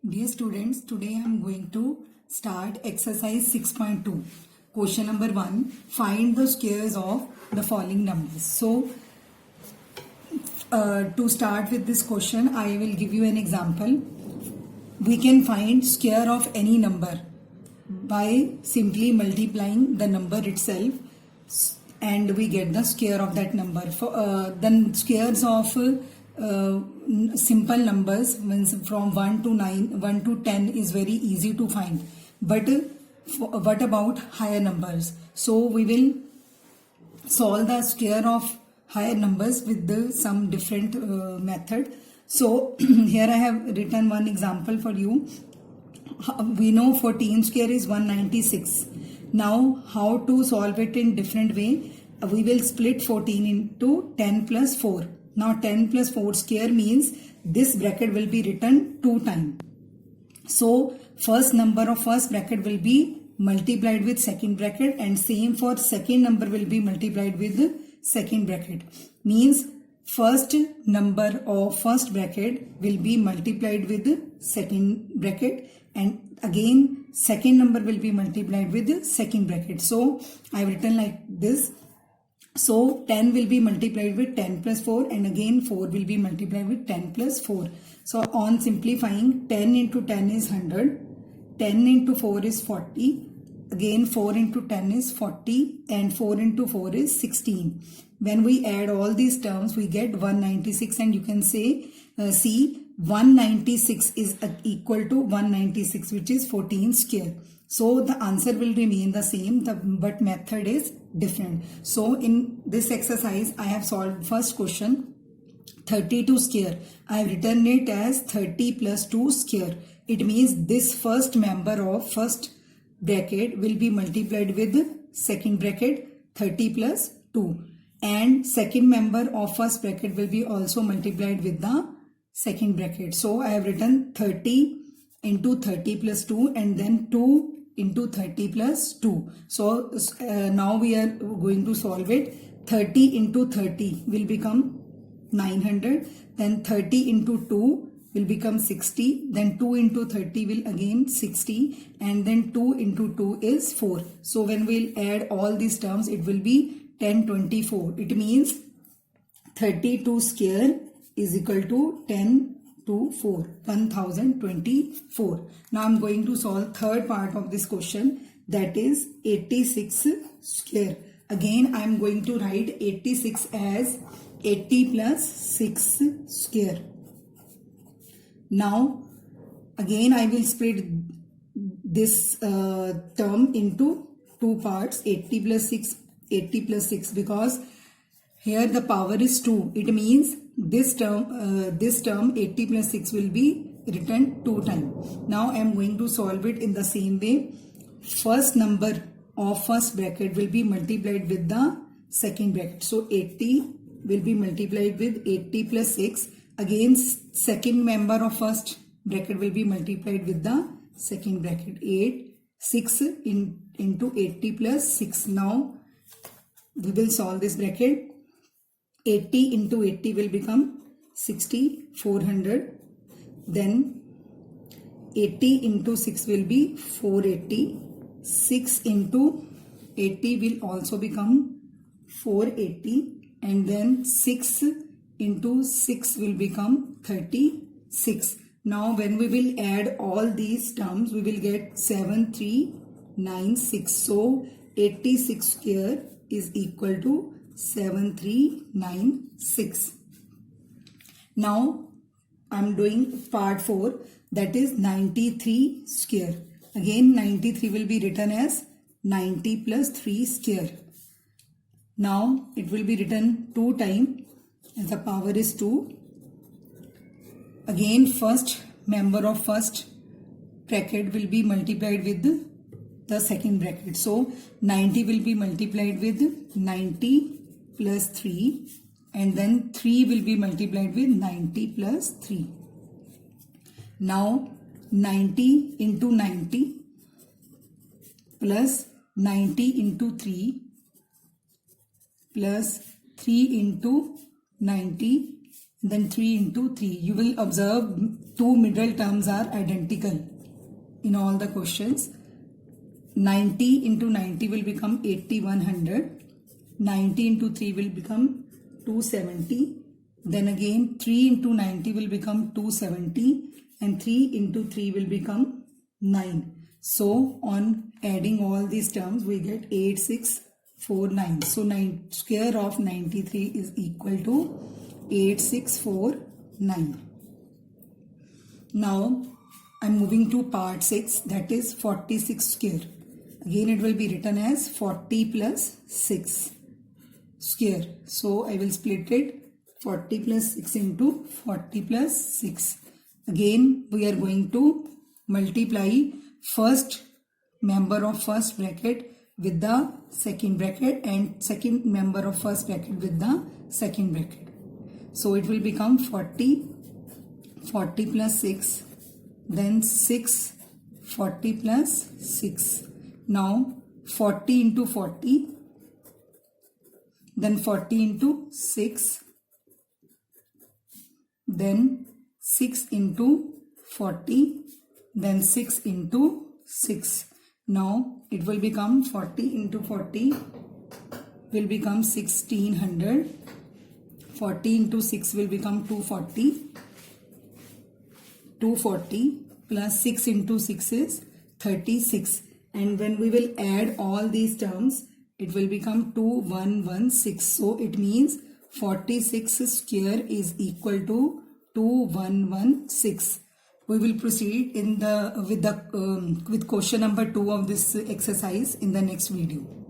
Dear students, today I am going to start exercise 6.2. Question number 1. Find the squares of the following numbers. So, to start with this question, I will give you an example. We can find square of any number by simply multiplying the number itself and we get the square of that number. The squares of simple numbers means from 1 to 10 is very easy to find, but what about higher numbers? So we will solve the square of higher numbers with some different method. So here I have written one example for you. We know 14 square is 196. Now how to solve it in different way? We will split 14 into 10 plus 4. Now 10 plus 4 square means this bracket will be written 2 times. So first number of first bracket will be multiplied with second bracket and same for second number will be multiplied with the second bracket. Means first number of first bracket will be multiplied with the second bracket and again second number will be multiplied with the second bracket. So I have written like this. So 10 will be multiplied with 10 plus 4 and again 4 will be multiplied with 10 plus 4. So on simplifying, 10 into 10 is 100, 10 into 4 is 40, again 4 into 10 is 40 and 4 into 4 is 16. When we add all these terms we get 196 and you can say see 196 is equal to 196 which is 14 square. So the answer will remain the same but method is different. So in this exercise I have solved first question 32 square. I have written it as 30 plus 2 square. It means this first member of first bracket will be multiplied with second bracket 30 plus 2 and second member of first bracket will be also multiplied with the second bracket. So I have written 30 into 30 plus 2 and then 2 into 30 plus 2. So now we are going to solve it. 30 into 30 will become 900. Then 30 into 2 will become 60. Then 2 into 30 will again 60. And then 2 into 2 is 4. So when we'll add all these terms, it will be 1024. It means 32 square is equal to 10 to 4, 1024. Now I'm going to solve third part of this question, that is 86 square. Again I am going to write 86 as 80 plus 6 square. Now again I will split this term into two parts, 80 plus 6, 80 plus 6, because here the power is 2. It means this term 80 plus 6 will be written 2 times. Now I am going to solve it in the same way. First number of first bracket will be multiplied with the second bracket. So 80 will be multiplied with 80 plus 6. Again second member of first bracket will be multiplied with the second bracket. 6 into 80 plus 6. Now we will solve this bracket. 80 into 80 will become 6400. Then 80 into 6 will be 480. 6 into 80 will also become 480. And then 6 into 6 will become 36. Now when we will add all these terms, we will get 7396. So 86 square is equal to 7396. Now I am doing part 4, that is 93 square. Again 93 will be written as 90 plus 3 square. Now it will be written 2 times as the power is 2. Again first member of first bracket will be multiplied with the second bracket. So 90 will be multiplied with 90 plus 3 and then 3 will be multiplied with 90 plus 3. Now 90 into 90 plus 90 into 3 plus 3 into 90 then 3 into 3. You will observe two middle terms are identical in all the questions. 90 into 90 will become 8100. 90 into 3 will become 270. Then again 3 into 90 will become 270 and 3 into 3 will become 9. So on adding all these terms we get 8649. So square of 93 is equal to 8649. Now I'm moving to part 6, that is 46 square. Again it will be written as 40 plus 6 square. So I will split it 40 plus 6 into 40 plus 6. Again we are going to multiply first member of first bracket with the second bracket and second member of first bracket with the second bracket. So it will become 40 plus 6, then 6, 40 plus 6. Now 40 into 40, then 40 into 6, then 6 into 40, then 6 into 6. Now it will become 40 into 40 will become 1600. 40 into 6 will become 240. 240 plus 6 into 6 is 36. And when we will add all these terms, it will become 2116. So it means 46 square is equal to 2116. We will proceed with question number 2 of this exercise in the next video.